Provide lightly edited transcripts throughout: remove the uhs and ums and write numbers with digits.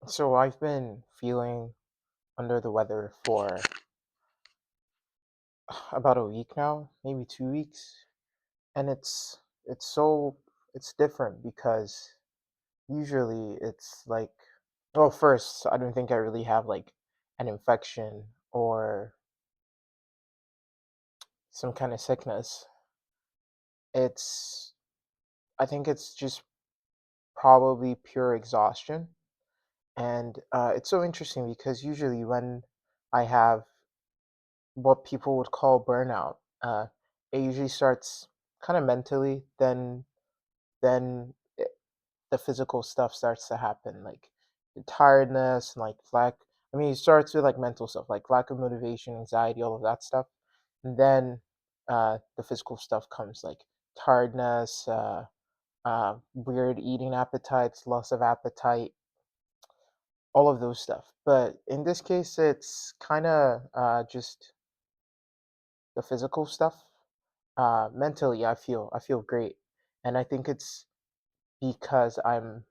So I've been feeling under the weather for about a week now, maybe 2 weeks, and it's different because usually it's like, well, first I don't think I really have like an infection or some kind of sickness. It's I think it's just probably pure exhaustion, and it's so interesting because usually when I have what people would call burnout. It usually starts kind of mentally, then the physical stuff starts to happen, like the tiredness and like lack. I mean, it starts with like mental stuff, like lack of motivation, anxiety, all of that stuff, and then the physical stuff comes, like tiredness, weird eating appetites, loss of appetite, all of those stuff. But in this case, it's kind of just the physical stuff. Mentally, I feel great, and I think it's because I'm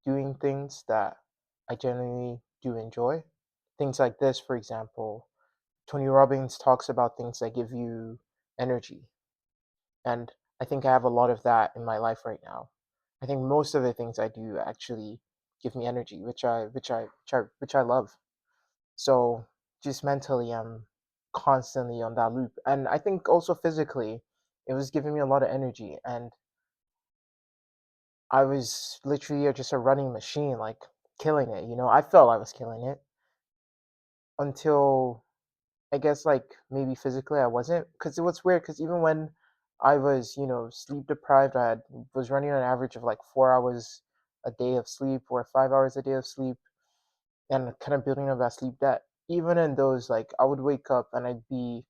doing things that I genuinely do enjoy. Things like this, for example, Tony Robbins talks about things that give you energy, and I think I have a lot of that in my life right now. I think most of the things I do actually give me energy, which I love. So just mentally, I'm constantly on that loop. And I think also physically, it was giving me a lot of energy. And I was literally just a running machine, like killing it. I felt I was killing it until I guess like maybe physically I wasn't. Because it was weird. Because even when I was, sleep deprived, was running on an average of like 4 hours a day of sleep or 5 hours a day of sleep, and kind of building up that sleep debt. Even in those, like I would wake up and I'd be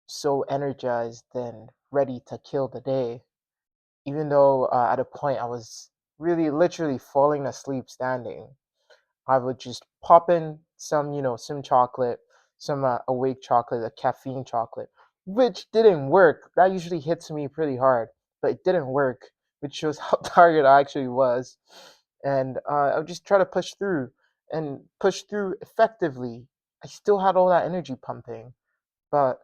so energized and ready to kill the day, even though at a point I was really literally falling asleep standing. I would just pop in some chocolate, some awake chocolate, a caffeine chocolate, which didn't work. That usually hits me pretty hard, but it didn't work, which shows how tired I actually was. And I would just try to push through and push through effectively. I still had all that energy pumping, but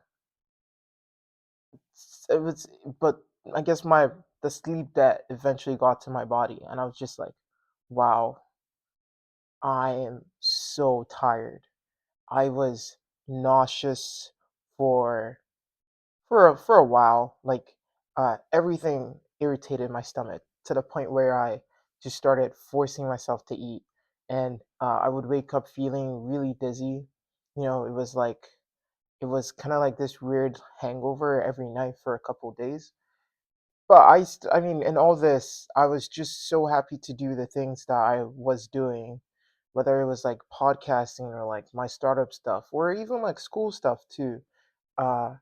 it was, but I guess the sleep debt eventually got to my body, and I was just like, wow, I am so tired. I was nauseous for for a while. Like everything irritated my stomach to the point where I just started forcing myself to eat, and I would wake up feeling really dizzy. It was kind of like this weird hangover every night for a couple days. But I mean, in all this, I was just so happy to do the things that I was doing, whether it was like podcasting or like my startup stuff or even like school stuff too. Uh,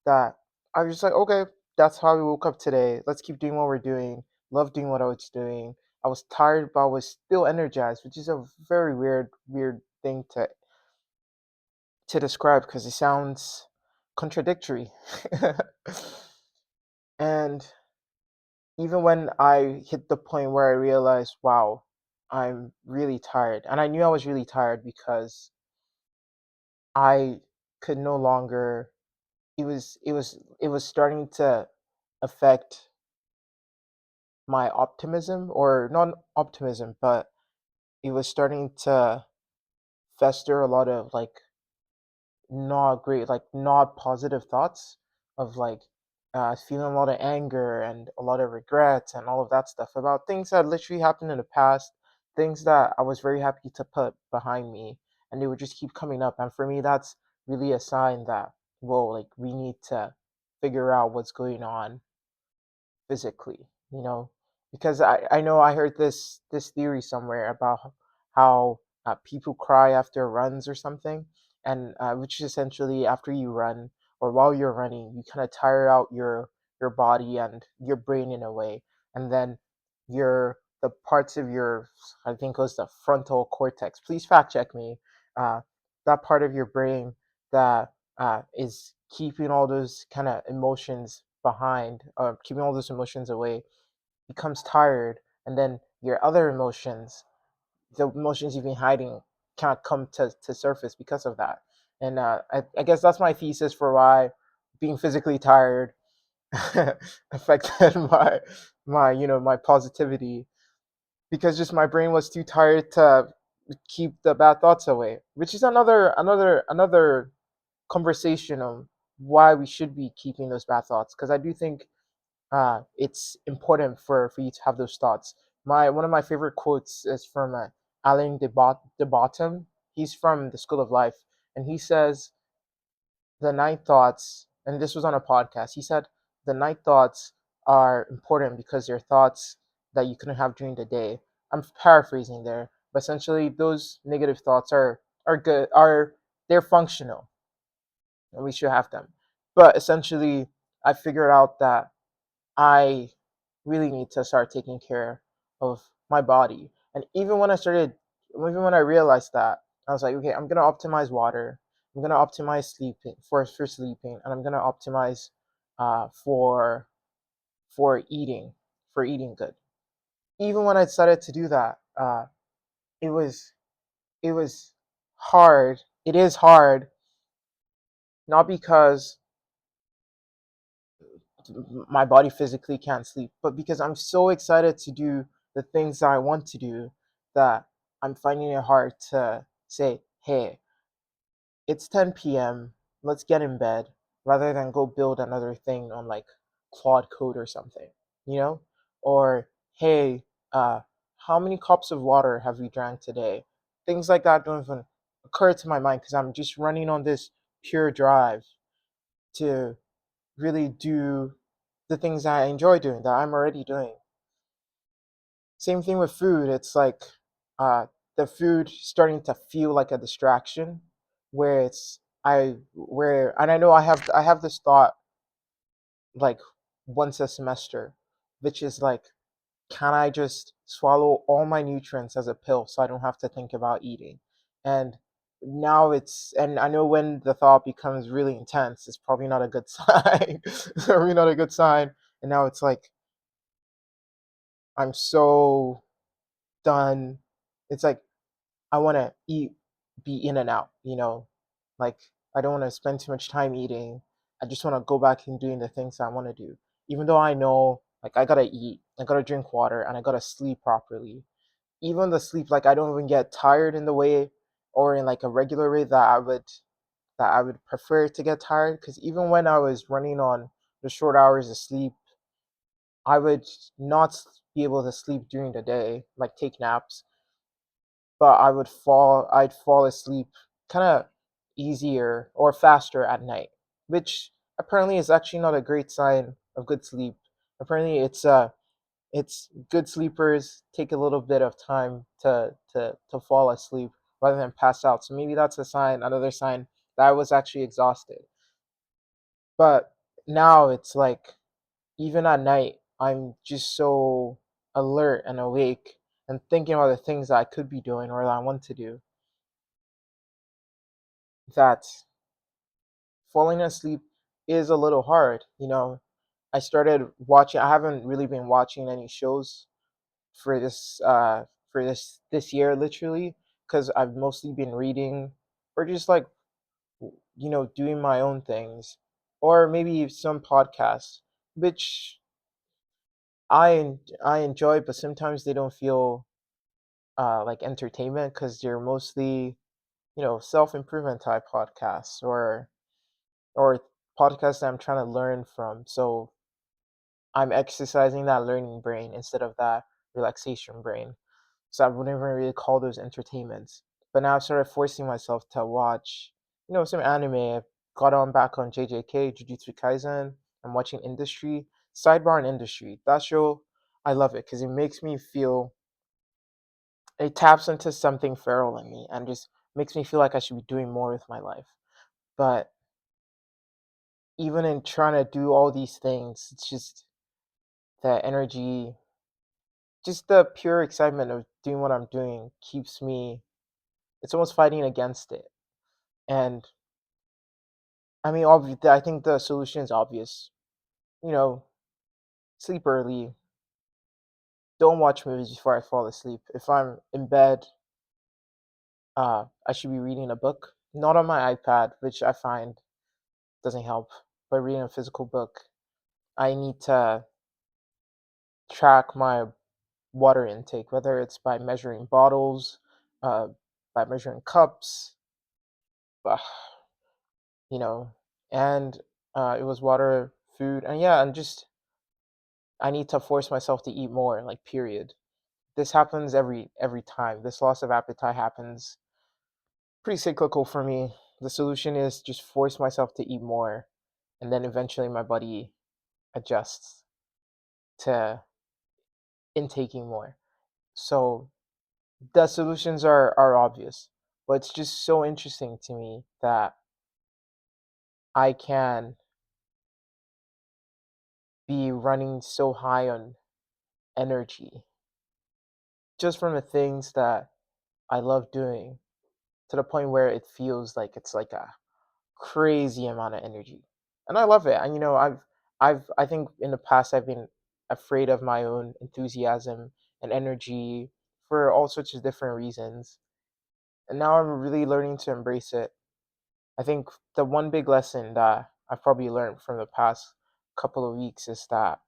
that I was just like, okay, that's how we woke up today. Let's keep doing what we're doing. Love doing what I was doing. I was tired, but I was still energized, which is a very weird thing to describe because it sounds contradictory. And even when I hit the point where I realized, wow, I'm really tired. And I knew I was really tired because I could no longer it was starting to affect my optimism, or not optimism, but it was starting to fester a lot of like not great, like not positive thoughts of like feeling a lot of anger and a lot of regrets and all of that stuff about things that literally happened in the past, things that I was very happy to put behind me, and they would just keep coming up. And for me, that's really a sign that, well, like we need to figure out what's going on physically, because I know I heard this theory somewhere about how people cry after runs or something, and which is essentially after you run or while you're running, you kind of tire out your body and your brain in a way, and then the parts of your, I think it was the frontal cortex. Please fact check me. Uh, that part of your brain that is keeping all those kind of emotions behind, keeping all those emotions away, becomes tired, and then your other emotions the emotions you've been hiding can't come to surface because of that. And I guess that's my thesis for why being physically tired affected my positivity, because just my brain was too tired to keep the bad thoughts away, which is another conversation on why we should be keeping those bad thoughts, because I do think it's important for you to have those thoughts. My One of my favorite quotes is from Alain de Botton. He's from the School of Life, and he says the night thoughts, and this was on a podcast. He said the night thoughts are important because they're thoughts that you couldn't have during the day. I'm paraphrasing there, but essentially those negative thoughts are good, are they're functional, and we should have them. But essentially, I figured out that I really need to start taking care of my body. And even when I realized that, I was like, okay, I'm gonna optimize water. I'm gonna optimize sleeping for sleeping, and I'm gonna optimize uh, for for eating for eating good. Even when I decided to do that, it was it was hard. It is hard, not because my body physically can't sleep, but because I'm so excited to do the things that I want to do, that I'm finding it hard to say, hey, it's 10 p.m., let's get in bed, rather than go build another thing on like Claude Code or something, you know? Or, hey, uh, how many cups of water have we drank today? Things like that don't even occur to my mind because I'm just running on this pure drive to really do the things that I enjoy doing, that I'm already doing. Same thing with food. It's like uh, the food starting to feel like a distraction, where and I know I have this thought like once a semester, which is like, can I just swallow all my nutrients as a pill so I don't have to think about eating? And and I know when the thought becomes really intense, it's probably not a good sign. It's probably not a good sign. And now it's like, I'm so done. It's like I want to be in and out, Like I don't want to spend too much time eating. I just want to go back and doing the things I want to do. Even though I know, like, I gotta eat, I gotta drink water, and I gotta sleep properly. Even the sleep, like, I don't even get tired in the way, or in like a regular way that I would prefer to get tired. Because even when I was running on the short hours of sleep, I would not be able to sleep during the day, like take naps, but I'd fall asleep kind of easier or faster at night, which apparently is actually not a great sign of good sleep. Apparently it's good sleepers take a little bit of time to fall asleep rather than pass out. So maybe that's another sign that I was actually exhausted. But now it's like, even at night, I'm just so alert and awake and thinking about the things that I could be doing or that I want to do, that falling asleep is a little hard. I haven't really been watching any shows for this year, literally, because I've mostly been reading, or just like, doing my own things, or maybe some podcasts, which I enjoy, but sometimes they don't feel like entertainment, because they're mostly, self-improvement type podcasts, or podcasts that I'm trying to learn from. So I'm exercising that learning brain instead of that relaxation brain. So I wouldn't even really call those entertainments. But now I've started forcing myself to watch, some anime. I've got on back on JJK, Jujutsu Kaisen. I'm watching Industry. Sidebar on Industry. That show, I love it because it taps into something feral in me and just makes me feel like I should be doing more with my life. But even in trying to do all these things, it's just the energy, just the pure excitement of doing what I'm doing keeps me, it's almost fighting against it. And I mean, I think the solution is obvious. You know, sleep early. Don't watch movies before I fall asleep. If I'm in bed, I should be reading a book, not on my iPad, which I find doesn't help, but reading a physical book. I need to track my water intake, whether it's by measuring bottles, uh, by measuring cups, uh, you know, and it was water, food, and yeah, and just I need to force myself to eat more, like period. This happens every time. This loss of appetite happens pretty cyclical for me. The solution is just force myself to eat more, and then eventually my body adjusts to intaking more. So the solutions are obvious, but it's just so interesting to me that I can be running so high on energy just from the things that I love doing to the point where it feels like it's like a crazy amount of energy. And I love it. And I think in the past I've been afraid of my own enthusiasm and energy for all sorts of different reasons. And now I'm really learning to embrace it. I think the one big lesson that I've probably learned from the past couple of weeks is that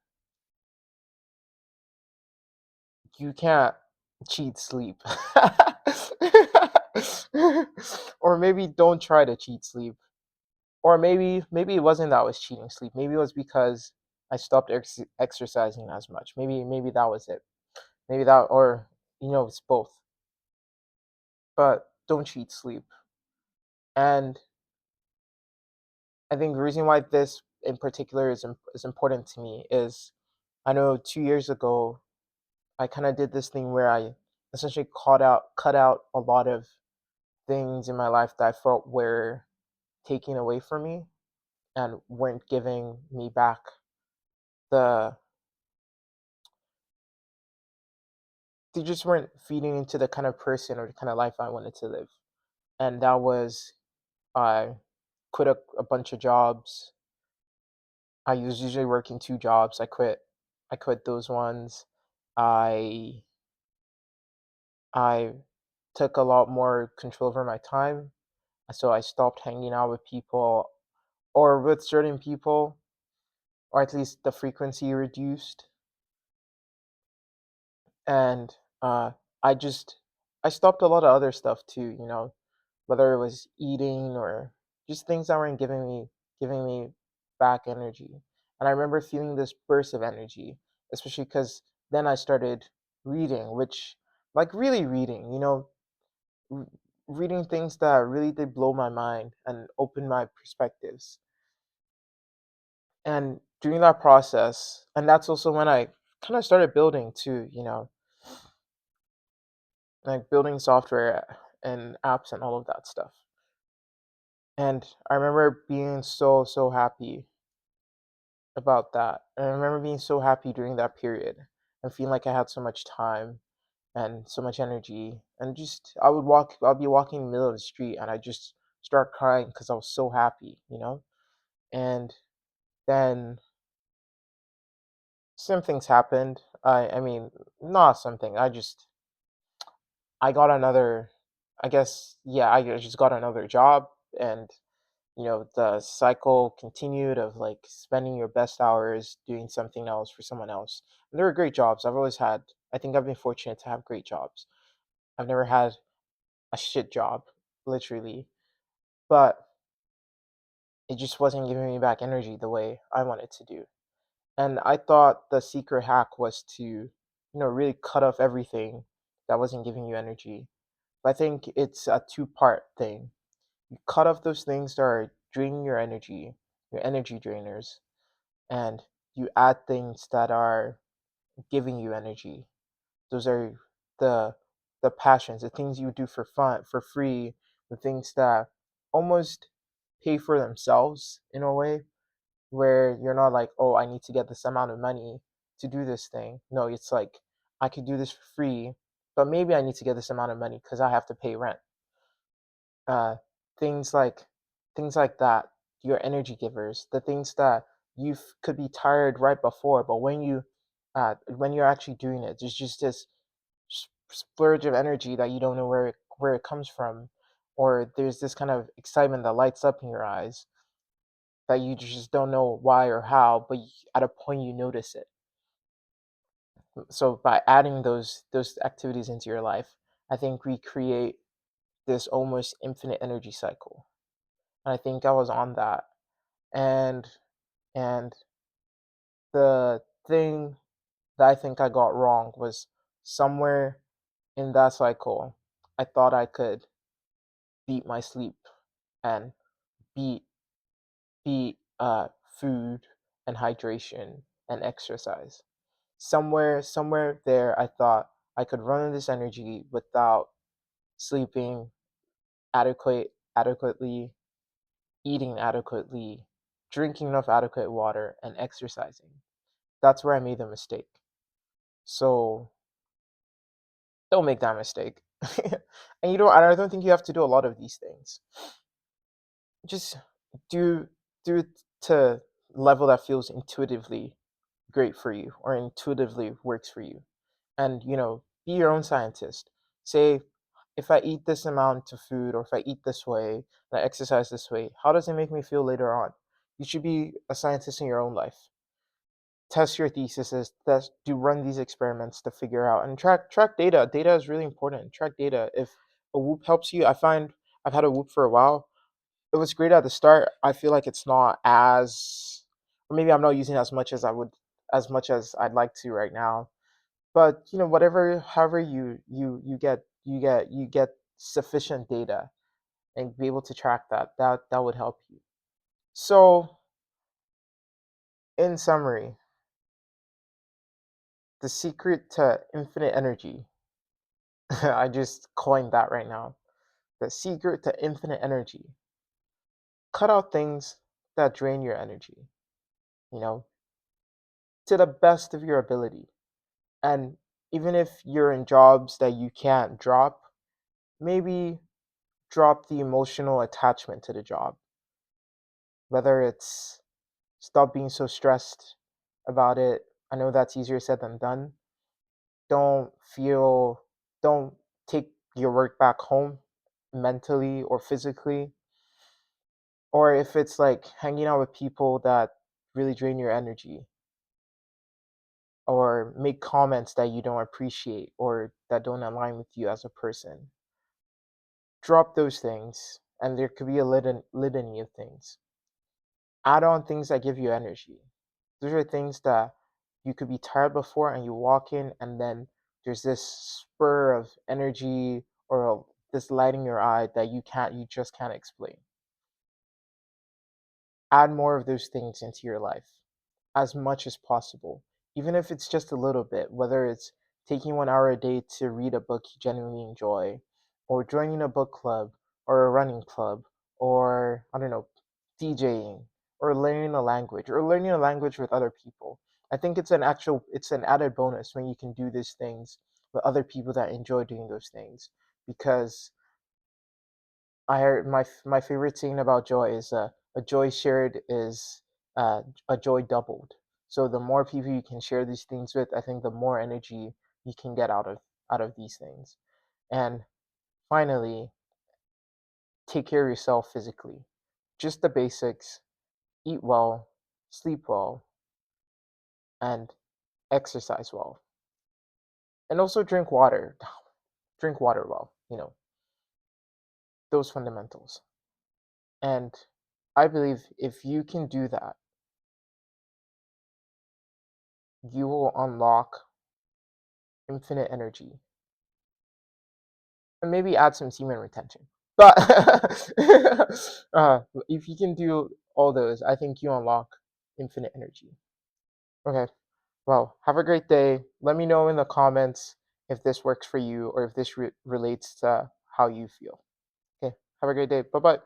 you can't cheat sleep. Or maybe don't try to cheat sleep. Or maybe it wasn't that I was cheating sleep. Maybe it was because I stopped exercising as much. Maybe that was it. Maybe that, or it's both. But don't cheat sleep. And I think the reason why this in particular is important to me is I know 2 years ago I kind of did this thing where I essentially cut out a lot of things in my life that I felt were taking away from me and weren't giving me back the they just weren't feeding into the kind of person or the kind of life I wanted to live. And that was I quit a bunch of jobs. I was usually working two jobs. I quit those ones. I I took a lot more control over my time. So I stopped hanging out with people or with certain people, or at least the frequency reduced. And uh, I just I stopped a lot of other stuff too. Whether it was eating or just things that weren't giving me back energy. And I remember feeling this burst of energy, especially because then I started reading, which like really reading, r- reading things that really did blow my mind and open my perspectives. And during that process, and that's also when I kind of started building too, like building software and apps and all of that stuff. And I remember being so happy about that. And I remember being so happy during that period and feeling like I had so much time and so much energy. And just I'll be walking in the middle of the street and I just start crying because I was so happy. And then some things happened. I mean, not something. I got another I guess yeah, I just got another job and the cycle continued of like spending your best hours doing something else for someone else. And they were great jobs. I think I've been fortunate to have great jobs. I've never had a shit job, literally. But it just wasn't giving me back energy the way I wanted to do. And I thought the secret hack was to, really cut off everything that wasn't giving you energy. But I think it's a two-part thing. You cut off those things that are draining your energy drainers, and you add things that are giving you energy. Those are the the passions, the things you do for fun, for free, the things that almost pay for themselves in a way, where you're not like, oh, I need to get this amount of money to do this thing. No, it's like I could do this for free, but maybe I need to get this amount of money because I have to pay rent. uh, things like things like that, your energy givers, the things that could be tired right before, but when you're actually doing it, there's just this splurge of energy that you don't know where it where it comes from, or there's this kind of excitement that lights up in your eyes that you just don't know why or how, but at a point you notice it. So by adding those activities into your life, I think we create this almost infinite energy cycle. And I think I was on that. And and the thing that I think I got wrong was somewhere in that cycle, I thought I could beat my sleep and beat beat food and hydration and exercise. Somewhere there, I thought I could run on this energy without sleeping adequately, eating adequately, drinking enough adequate water, and exercising. That's where I made the mistake. So don't make that mistake. And I don't think you have to do a lot of these things. Just do do it to level that feels intuitively great for you or intuitively works for you. And be your own scientist. Say, if I eat this amount of food, or if I eat this way and I exercise this way, how does it make me feel later on? You should be a scientist in your own life. Test your theses, do run these experiments to figure out, and track data. Data is really important. Track data. If a whoop helps you, I find I've had a whoop for a while. It was great at the start. I feel like it's not as, or maybe I'm not using as much as as much as I'd like to right now. But whatever, however you get sufficient data and be able to track that would help you. So, in summary, the secret to infinite energy, I just coined that right now. The secret to infinite energy: cut out things that drain your energy, you know, to the best of your ability. And even if you're in jobs that you can't drop, maybe drop the emotional attachment to the job. Whether it's stop being so stressed about it. I know that's easier said than done. Don't feel, don't take your work back home mentally or physically. Or if it's like hanging out with people that really drain your energy, or make comments that you don't appreciate or that don't align with you as a person, drop those things. And there could be a litany of things. Add on things that give you energy. Those are things that you could be tired before, and you walk in, and then there's this spur of energy or this light in your eye that you just can't explain. Add more of those things into your life as much as possible, even if it's just a little bit, whether it's taking 1 hour a day to read a book you genuinely enjoy, or joining a book club, or a running club, or I don't know, DJing, or learning a language with other people. I think it's an added bonus when you can do these things with other people that enjoy doing those things, because I heard my favorite saying about joy is a joy shared is a joy doubled. So the more people you can share these things with, I think the more energy you can get out of these things. And finally, take care of yourself physically. Just the basics: eat well, sleep well, and exercise well. And also drink water. Drink water well. Those fundamentals. And I believe if you can do that, you will unlock infinite energy, and maybe add some semen retention. But if you can do all those, I think you unlock infinite energy. Okay, well, have a great day. Let me know in the comments if this works for you, or if this relates to how you feel. Okay, have a great day. Bye bye.